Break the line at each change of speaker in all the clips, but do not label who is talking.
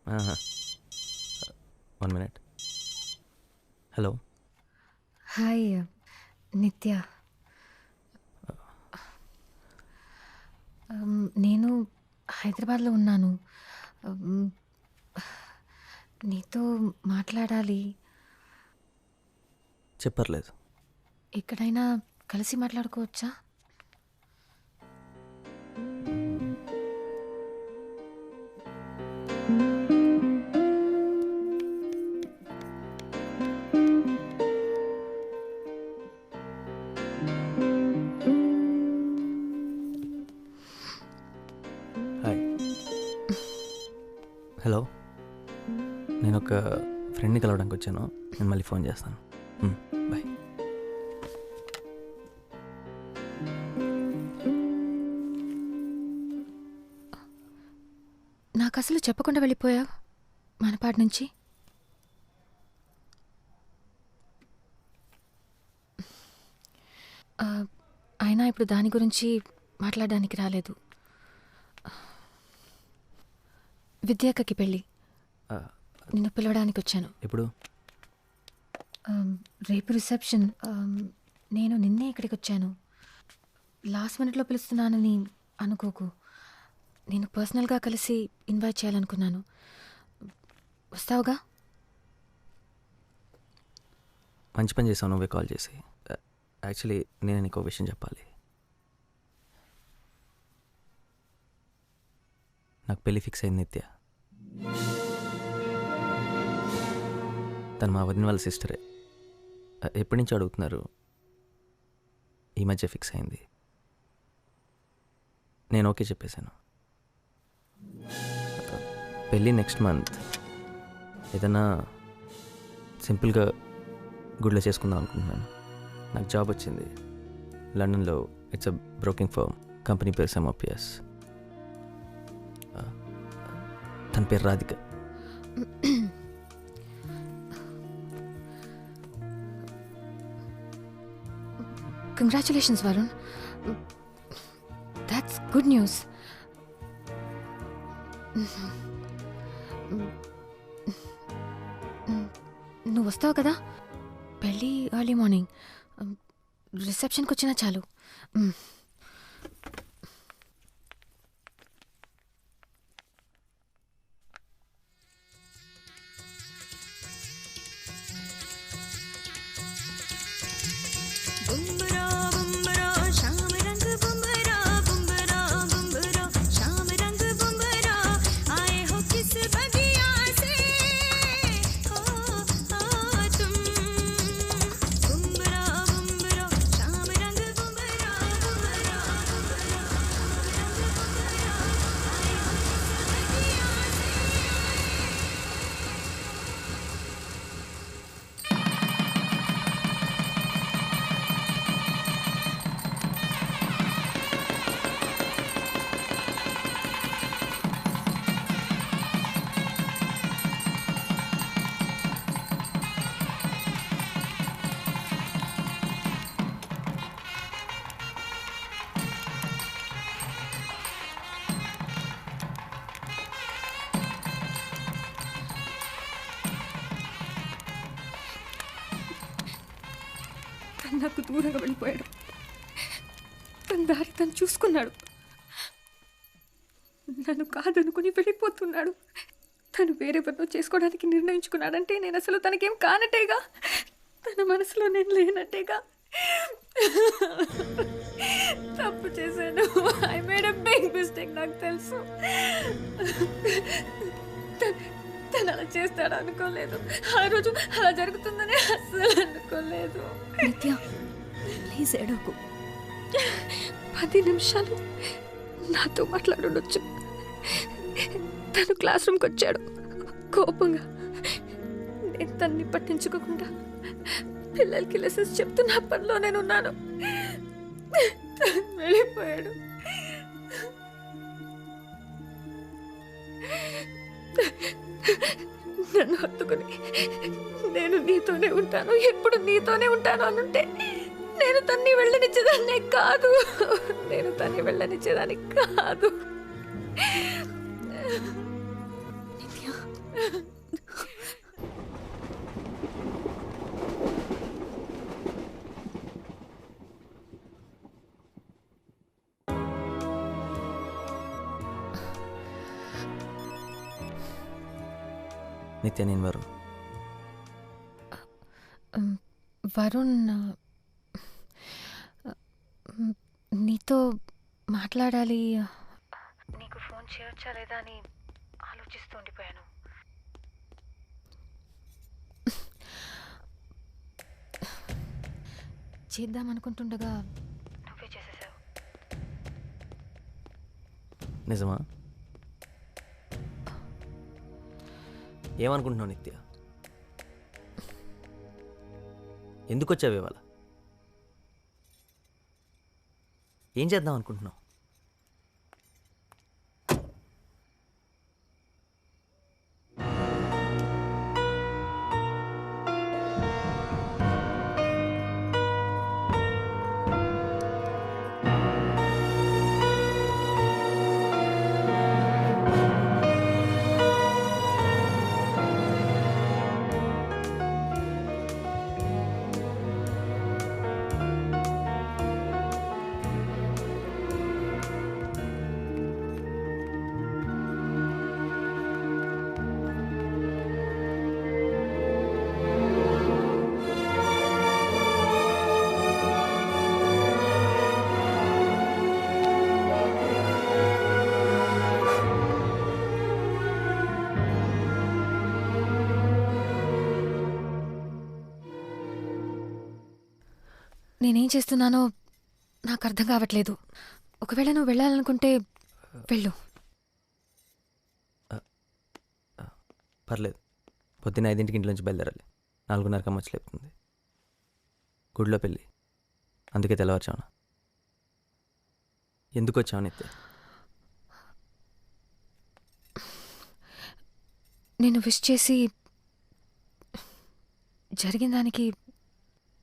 1 minute. Hello.
Hi నిత్య. నేను హైదరాబాద్లో ఉన్నాను. నీతో మాట్లాడాలి.
చెప్పర్లేదు.
ఎక్కడైనా కలిసి మాట్లాడుకోవచ్చా?
హాయ్. హలో, నేను ఒక ఫ్రెండ్ని కలవడానికి వచ్చాను. నేను మళ్ళీ ఫోన్ చేస్తాను. బాయ్.
నాకు అసలు చెప్పకుండా వెళ్ళిపోయావు మనపాటి నుంచి. అయినా ఇప్పుడు దాని గురించి మాట్లాడడానికి రాలేదు. విద్యాకకి పెళ్ళి, నిన్ను పిలవడానికి వచ్చాను.
ఎప్పుడు?
రేపు రిసెప్షన్. నేను నిన్నే ఇక్కడికి వచ్చాను. లాస్ట్ మినిట్లో పిలుస్తున్నానని అనుకోకు. నేను పర్సనల్గా కలిసి ఇన్వైట్ చేయాలనుకున్నాను. వస్తావుగా?
మంచి పని చేసావు నువ్వే కాల్ చేసి. యాక్చువల్లీ నేను నీకు విషయం చెప్పాలి. నాకు పెళ్ళి ఫిక్స్ అయింది నిత్య. తను మా వదిన వాళ్ళ సిస్టరే. ఎప్పటి నుంచి అడుగుతున్నారు. ఈ మధ్య ఫిక్స్ అయింది. నేను ఓకే చెప్పేశాను. పెళ్ళి నెక్స్ట్ మంత్. ఏదైనా సింపుల్గా గుడిలో చేసుకుందాం అనుకుంటున్నాను. నాకు జాబ్ వచ్చింది లండన్లో. It's a broking firm. Company పేరు SMOPS. తన పేరు Radhika.
Congratulations Varun, that's good news. నువ్వు వస్తావు కదా పెళ్ళి ఎర్లీ మార్నింగ్. రిసెప్షన్కి వచ్చినా చాలు. నాకు దూరంగా వెళ్ళిపోయాడు. తన దారి తను చూసుకున్నాడు. నన్ను కాదనుకుని వెళ్ళిపోతున్నాడు. తను వేరెవరినో చేసుకోవడానికి నిర్ణయించుకున్నాడంటే నేను అసలు తనకేం కానట్టేగా. తన మనసులో నేను లేనట్టేగా. తప్పు చేశాను. I made a big mistake. నాకు తెలుసు. తను అలా చేస్తాడు అనుకోలేదు. ఆ రోజు అలా జరుగుతుందని అస్సలు అనుకోలేదు.
నిత్య, ప్లీజ్ ఏడవకు.
10 నిమిషాలు నాతో మాట్లాడొచ్చు. తను క్లాస్ రూమ్కి వచ్చాడు కోపంగా. నేను తన్ని పట్టించుకోకుండా పిల్లలకి లెసన్స్ చెప్తున్న పనిలో నేనున్నాను. వెళ్ళిపోయాడు. నన్ను హత్తుకుని నేను నీతోనే ఉంటాను, ఎప్పుడు నీతోనే ఉంటాను అనుంటే నేను తన్ని వెళ్ళనిచ్చేదాన్నే కాదు. నేను తన్ని వెళ్ళనిచ్చేదాన్ని కాదు.
నిత్య,
నిత్య, నేను వరుణ్.
వరుణ్, నీతో మాట్లాడాలి. నీకు ఫోన్ చేయొచ్చా లేదా అని ఆలోచిస్తూ ఉండిపోయాను. చేద్దామనుకుంటుండగా నువ్వే చేసేసావు.
నిజమా? ఏమనుకుంటున్నావు నిత్య? ఎందుకు వచ్చావు ఇవాళ? ఏం చేద్దాం అనుకుంటున్నావు?
నేనేం చేస్తున్నానో నాకు అర్థం కావట్లేదు. ఒకవేళ నువ్వు వెళ్ళాలనుకుంటే వెళ్ళు.
పర్లేదు. పొద్దున్న 5ంటికి ఇంట్లోంచి బయలుదేరాలి. 4:30 వచ్చి లేపుతుంది. గుడిలో పెళ్ళి, అందుకే తెల్లవారుచావున. ఎందుకు వచ్చావు నిత్య?
నేను విష్ చేసి జరిగిన దానికి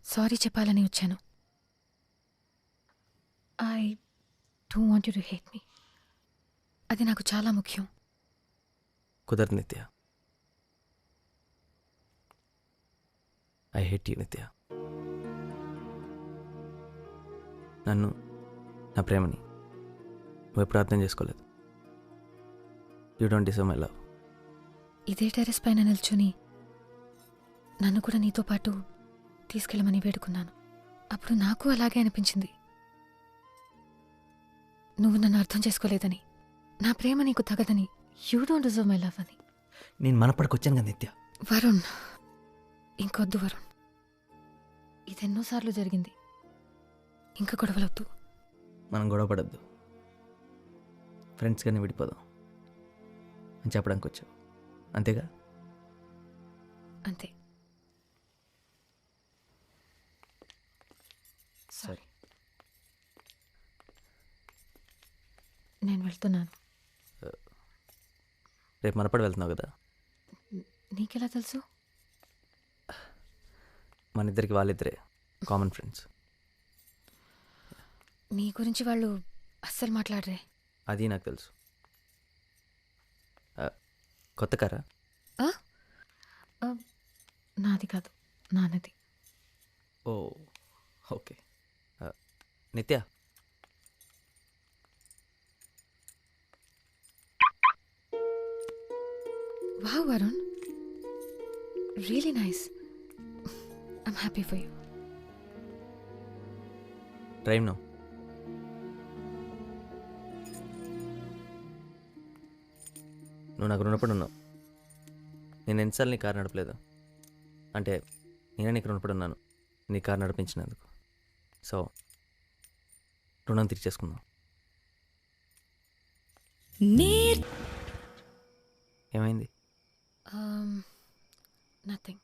సారీ చెప్పాలని వచ్చాను. I don't want you to hate me. అది నాకు చాలా ముఖ్యం.
కుదరదు నిత్య. ఐ హేట్ యూ నిత్య. నన్ను, నా ప్రేమని నువ్వు ఎప్పుడు అర్థం చేసుకోలేదు. You don't deserve my love.
ఇదే టెర్రస్ పైన నిల్చుని నన్ను కూడా నీతో పాటు తీసుకెళ్ళమని వేడుకున్నాను. అప్పుడు నాకు అలాగే అనిపించింది. నువ్వు నన్ను అర్థం చేసుకోలేదని, నా ప్రేమ నీకు తగదని, you don't deserve my love అని.
నేను మనపడికొచ్చాను కదా నిత్య.
వరుణ్, ఇంకొద్దు వరుణ్. ఇదెన్నోసార్లు జరిగింది. ఇంకా గొడవలొద్దు.
మనం గొడవ పడద్దు. ఫ్రెండ్స్గానే విడిపోదాం అని చెప్పడానికి వచ్చావు, అంతేగా?
అంతే.
సరే.
నేను వెళ్తున్నాను.
రేపు మనపడి వెళ్తున్నావు కదా?
నీకెలా తెలుసు?
మన ఇద్దరికి వాళ్ళిద్దరే కామన్ ఫ్రెండ్స్.
నీ గురించి వాళ్ళు అస్సలు మాట్లాడరే.
అది నాకు తెలుసు. కొత్త కారా?
నాది కాదు, నాన్నది.
Oh okay. Nitya,
wow Varun, really nice. I'm happy for you.
Drive no. నువ్వు నాకు రుణపడి ఉన్నావు. నేను ఎన్నిసార్లు నీ కారు నడపలేదు. అంటే నేనే నీకు రుణపడి ఉన్నాను నీ కారు నడిపించినందుకు. సో రుణం తీర్చేసుకుందాం. ఏమైంది?
నథింగ్.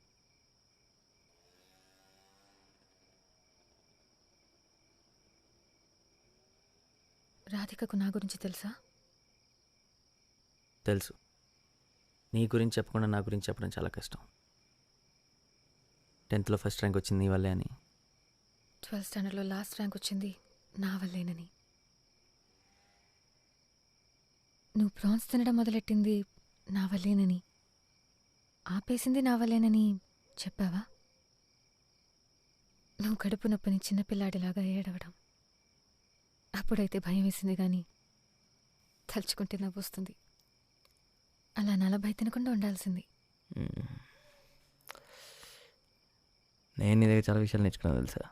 రాధికకు నా గురించి తెలుసా?
తెలుసు. నీ గురించి చెప్పకుండా నా గురించి చెప్పడం చాలా కష్టం. 10th ఫస్ట్ ర్యాంక్ వచ్చింది నీ వల్లే అని.
12th స్టాండర్డ్లో లాస్ట్ ర్యాంక్ వచ్చింది నా వల్లేనని. నువ్వు ప్రాన్స్ తినడం మొదలెట్టింది నా వల్లేనని, ఆపేసింది నా వల్లేనని చెప్పావా? నువ్వు కడుపు నొప్పిని చిన్నపిల్లాడిలాగా ఏడవడం, అప్పుడైతే భయం వేసింది కానీ తలుచుకుంటే నవ్వొస్తుంది. అలా 40 తినకుండా ఉండాల్సింది.
నేను నీ దగ్గర చాలా విషయాలు నేర్చుకున్నాను తెలుసా.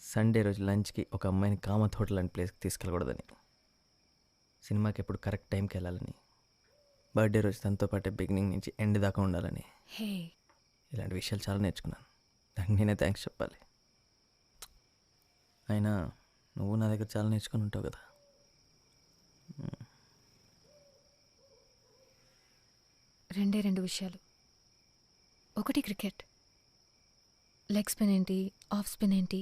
సండే రోజు లంచ్కి ఒక అమ్మాయిని కామత్ హోటల్ లాంటి ప్లేస్కి తీసుకెళ్ళకూడదని, సినిమాకి ఎప్పుడు కరెక్ట్ టైంకి వెళ్ళాలని, బర్త్డే రోజు తనతో పాటే బిగినింగ్ నుంచి ఎండ్ దాకా ఉండాలని,
హే,
ఇలాంటి విషయాలు చాలా నేర్చుకున్నాను. దానికి నేనే థ్యాంక్స్ చెప్పాలి. అయినా నువ్వు నా దగ్గర చాలా నేర్చుకుని ఉంటావు కదా.
రెండు విషయాలు. ఒకటి క్రికెట్. లెగ్ స్పిన్ ఏంటి, ఆఫ్ స్పిన్ ఏంటి,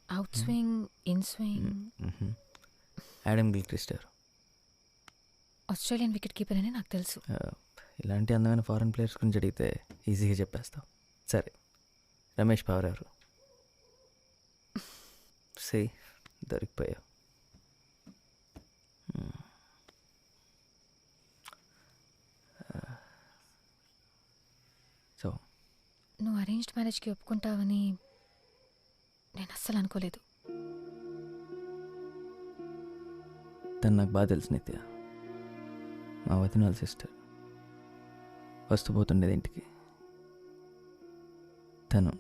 out swing, in swing.
Adam Gilchrist ఎవరు?
ఆస్ట్రేలియన్ వికెట్ కీపర్ అని నాకు తెలుసు.
ఇలాంటి అందమైన ఫారెన్ ప్లేయర్స్ గురించి అడిగితే ఈజీగా చెప్పేస్తావు. సరే, రమేష్ పవార్ ఎవరు? సి, దొరికిపోయావు. సో
నువ్వు అరేంజ్డ్ మ్యారేజ్కి ఒప్పుకుంటావని నేను అస్సలు అనుకోలేదు.
తను నాకు బాగా తెలుసు నిత్య, మా వదిన వాళ్ళ సిస్టర్. వస్తూ పోతుండేది ఇంటికి. తను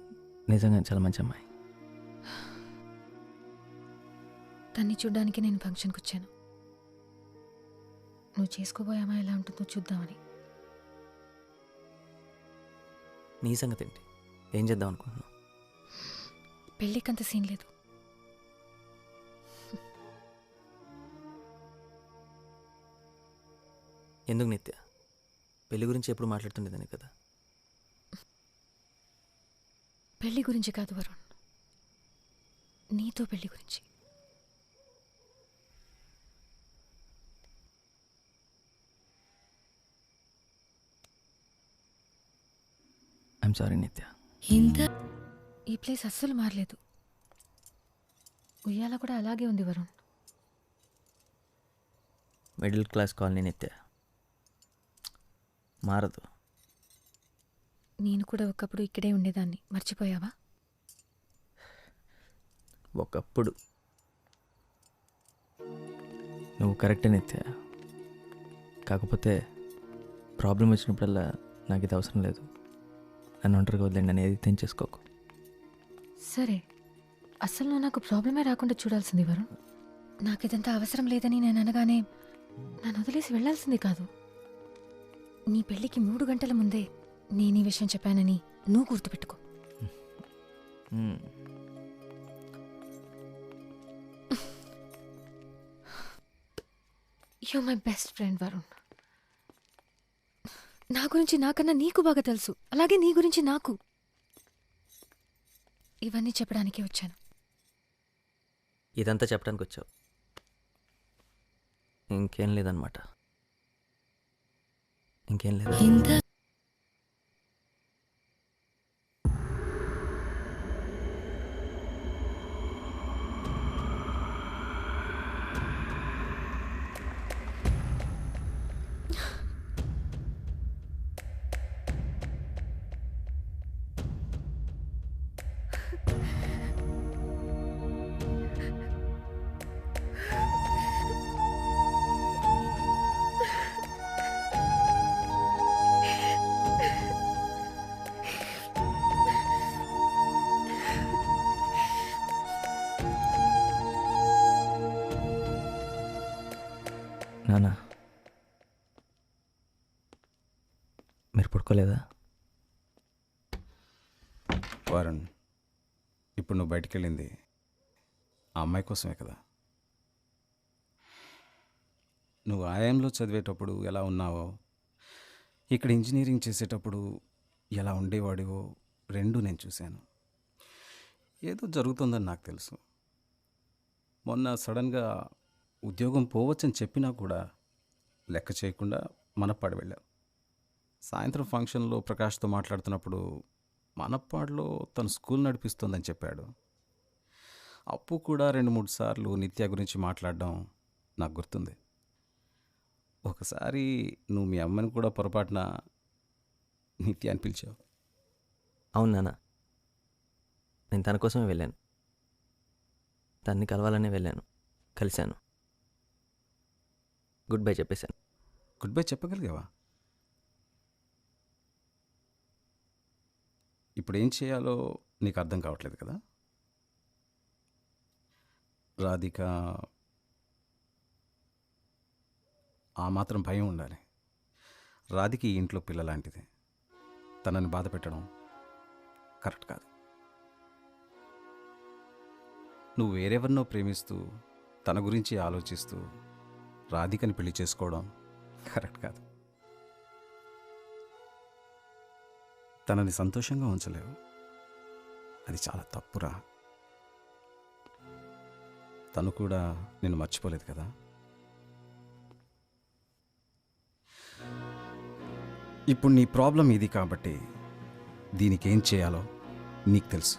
నిజంగా చాలా మంచి అమ్మాయి.
తన్ని చూడ్డానికి నేను ఫంక్షన్కి వచ్చాను. నువ్వు చేసుకోబోయే అమ్మాయి ఎలా ఉంటుందో చూద్దామని.
నీ సంగతి ఏంటి? ఏం చేద్దాం అనుకుంటున్నావు?
పెళ్ళికంత సీన్ లేదు.
ఎందుకు నిత్య? పెళ్లి గురించి ఎప్పుడు మాట్లాడుతుండేదాన్ని కదా.
పెళ్లి గురించి కాదు వరుణ్, నీతో పెళ్లి గురించి.
ఐఎమ్ సారీ నిత్య.
ఈ ప్లేస్ అస్సలు మారలేదు. ఉయ్యాల కూడా అలాగే ఉంది వరుణ్.
మిడిల్ క్లాస్ కాలనీ నిత్య, మారదు.
నేను కూడా ఒకప్పుడు ఇక్కడే ఉండేదాన్ని, మర్చిపోయావా?
ఒకప్పుడు నువ్వు కరెక్టే నిత్య. కాకపోతే ప్రాబ్లం వచ్చినప్పుడల్లా నాకు ఇది అవసరం లేదు, నన్ను ఒంటరిగా వదిలేండి అనేది తెంచేసుకోకు.
సరే, అసలు నువ్వు నాకు ప్రాబ్లమే రాకుండా చూడాల్సింది వరుణ్. నాకు ఇదంతా అవసరం లేదని నేను అనగానే నన్ను వదిలేసి వెళ్లాల్సింది కాదు. నీ పెళ్లికి 3 గంటల ముందే నేను ఈ విషయం చెప్పానని నువ్వు గుర్తుపెట్టుకో. You my best friend Varun. నా గురించి నాకన్నా నీకు బాగా తెలుసు, అలాగే నీ గురించి నాకు. ఇవన్నీ చెప్పడానికే వచ్చాను.
ఇదంతా చెప్పడానికి వచ్చావు, ఇంకేం లేదన్నమాట. ఇంకేం లేదు. నానా, మీరు పడుకోలేదా?
వరుణ్, ఇప్పుడు నువ్వు బయటికి వెళ్ళింది ఆ అమ్మాయి కోసమే కదా. నువ్వు ఆయంలో చదివేటప్పుడు ఎలా ఉన్నావో, ఇక్కడ ఇంజనీరింగ్ చేసేటప్పుడు ఎలా ఉండేవాడివో రెండూ నేను చూశాను. ఏదో జరుగుతుందని నాకు తెలుసు. మొన్న సడన్గా ఉద్యోగం పోవచ్చని చెప్పినా కూడా లెక్క చేయకుండా మనప్పాడు వెళ్ళావు. సాయంత్రం ఫంక్షన్లో ప్రకాష్తో మాట్లాడుతున్నప్పుడు మనప్పాడులో తను స్కూల్ నడిపిస్తోందని చెప్పాడు. అప్పు కూడా 2-3 సార్లు నిత్య గురించి మాట్లాడడం నాకు గుర్తుంది. ఒకసారి నువ్వు మీ అమ్మని కూడా పొరపాటున నిత్య అని పిలిచావు.
అవును నాన్న, నేను తన కోసమే వెళ్ళాను. తన్ని కలవాలనే వెళ్ళాను, కలిశాను, గుడ్ బై చెప్పేశాను.
గుడ్ బై చెప్పగలిగావా? ఇప్పుడు ఏం చేయాలో నీకు అర్థం కావట్లేదు కదా? రాధిక, ఆ మాత్రం భయం ఉండాలి. రాధిక ఈ ఇంట్లో పిల్ల లాంటిది. తనని బాధ పెట్టడం కరెక్ట్ కాదు. నువ్వు వేరెవరినో ప్రేమిస్తూ తన గురించి ఆలోచిస్తూ రాధికని పెళ్లి చేసుకోవడం కరెక్ట్ కాదు. తనని సంతోషంగా ఉంచలేవు. అది చాలా తప్పురా. తను కూడా నిన్ను మర్చిపోలేదు కదా. ఇప్పుడు నీ ప్రాబ్లం ఇది కాబట్టి దీనికి ఏం చేయాలో నీకు తెలుసు.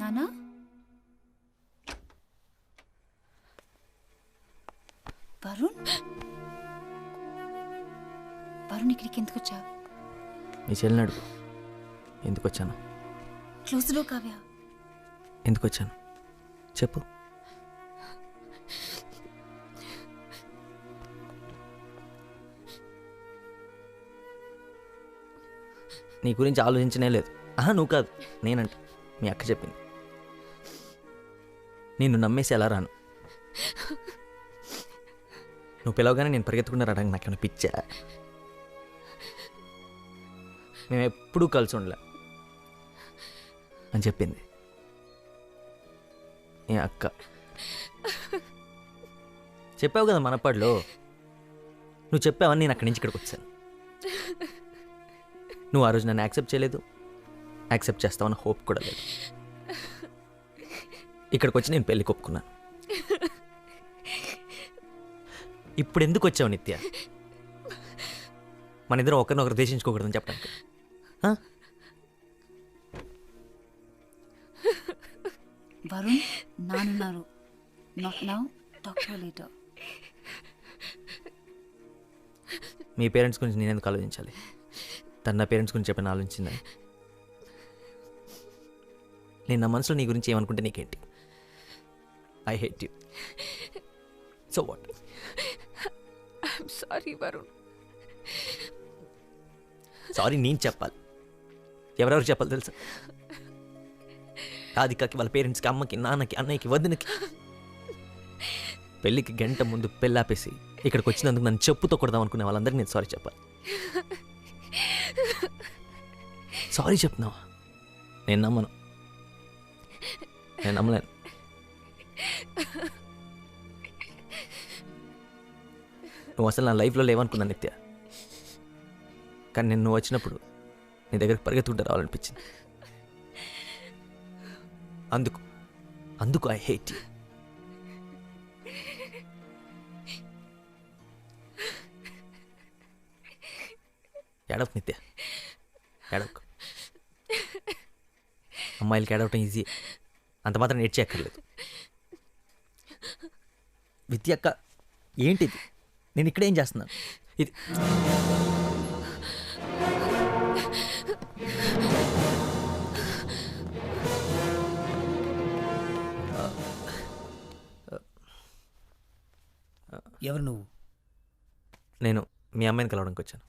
నానా, వరుణ్, వరుణ్ ఇక్కడికి ఎందుకు వచ్చా?
మీ చెల్లిని అడుగు ఎందుకు వచ్చాను.
క్లోజ్లో కావ్య.
ఎందుకు వచ్చాను చెప్పు. నీ గురించి ఆలోచించనే లేదు. నువ్వు కాదు, నేనంట. మీ అక్క చెప్పింది. నిన్ను నమ్మేసి ఎలా రాను? నువ్వు పిలవగానే నేను పరిగెత్తుకున్నా రావడానికి నాకేమైనా పిచ్చా? మేము ఎప్పుడూ కలిసి ఉండలే అని చెప్పింది మీ అక్క. చెప్పావు కదా మనపాడులో. నువ్వు చెప్పావని నేను అక్కడి నుంచి ఇక్కడికి వచ్చాను. నువ్వు ఆ రోజు నన్ను యాక్సెప్ట్ చేయలేదు, యాక్సెప్ట్ చేస్తావన్న హోప్ కూడా లేదు. ఇక్కడికి వచ్చి నేను పెళ్ళికి ఒప్పుకున్నాను. ఇప్పుడు ఎందుకు వచ్చావు నిత్య? మన ఇద్దరం ఒకరినొకరు దేశించుకోకూడదని చెప్పడానికి.
వరుణ్, నానున్నారు. Not now, talk to later.
మీ పేరెంట్స్ గురించి నేను ఎందుకు ఆలోచించాలి? తను నా పేరెంట్స్ గురించి చెప్పిన ఆలోచించిందని. నేను నా మనసులో నీ గురించి ఏమనుకుంటే నీకేంటి? I hate you. So what?
I'm sorry Varun.
Sorry నేను చెప్పాలి. ఎవరెవరు చెప్పాలి తెలుసా? రాధికకి, వాళ్ళ పేరెంట్స్కి, అమ్మకి, నాన్నకి, అన్నయ్యకి, వదినకి. పెళ్ళికి గంట ముందు పెళ్ళాపేసి ఇక్కడికి వచ్చినందుకు నన్ను చెప్పుతో కొడదాం అనుకునే వాళ్ళందరికీ నేను సారీ చెప్పాలి. సారీ చెప్తున్నావా? నేను నమ్మను. నేను నమ్మలేను. నువ్వు అసలు నా లైఫ్లో లేవనుకున్నాను నిత్య. కానీ నేను నువ్వు వచ్చినప్పుడు నీ దగ్గరికి పరిగెత్తుకుంటూ రావాలనిపించింది. అందుకు ఐ హేట్ యూ. ఏడవకు నిత్య, ఏడవకు. అమ్మాయిలకి ఏడవటం ఈజీ, అంత మాత్రం నేర్చేయక్కర్లేదు. విద్య అక్క, ఏంటిది? నేను ఇక్కడేం చేస్తున్నాను? ఇది
ఎవరు నువ్వు?
నేను మీ అమ్మాయిని కలవడానికి వచ్చాను.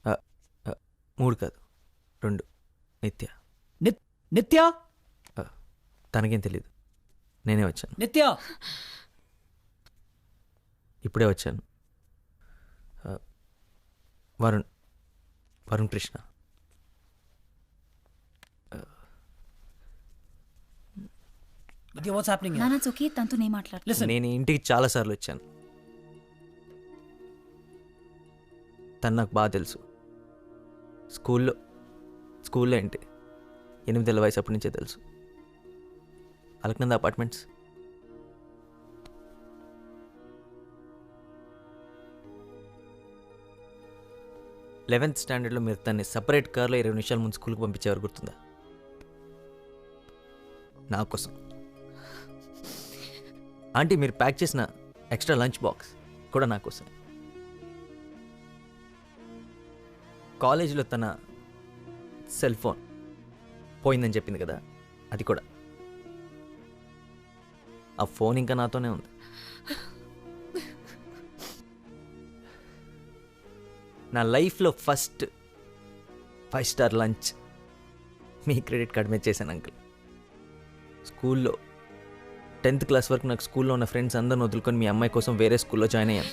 ఆ, ఆ, 3 కాదు 2. నిత్య.
నిత్య?
తనకేం తెలీదు, నేనే వచ్చాను.
నిత్య
ఇప్పుడే వచ్చాను. వరుణ్ వరుణ్ కృష్ణ.
నిత్య, వాట్స్ హ్యాపెనింగ్?
నానా చోకి తనతో నేను మాట్లాడు.
లిసన్,
నేను ఇంటికి చాలాసార్లు వచ్చాను. తను నాకు బాగా తెలుసు. స్కూల్లో ఏంటి 8 ఏళ్ళ వయసు అప్పటి నుంచే తెలుసు. అలక్నంద అపార్ట్మెంట్స్. లెవెన్త్ స్టాండర్డ్లో మీరు తన్ని సపరేట్ కార్లో 20 నిమిషాల ముందు స్కూల్కి పంపించేవారు, గుర్తుందా? నా కోసం. ఆంటీ, మీరు ప్యాక్ చేసిన ఎక్స్ట్రా లంచ్ బాక్స్ కూడా నా కోసం. కాలేజీలో తన సెల్ ఫోన్ పోయిందని చెప్పింది కదా, అది కూడా. ఆ ఫోన్ ఇంకా నాతోనే ఉంది. నా లైఫ్లో ఫస్ట్ 5 స్టార్ లంచ్ మీ క్రెడిట్ కార్డ్ మీద చేశాను అంకుల్. స్కూల్లో 10th క్లాస్ వరకు నాకు స్కూల్లో ఉన్న ఫ్రెండ్స్ అందరిని వదులుకొని మీ అమ్మాయి కోసం వేరే స్కూల్లో జాయిన్ అయ్యాను.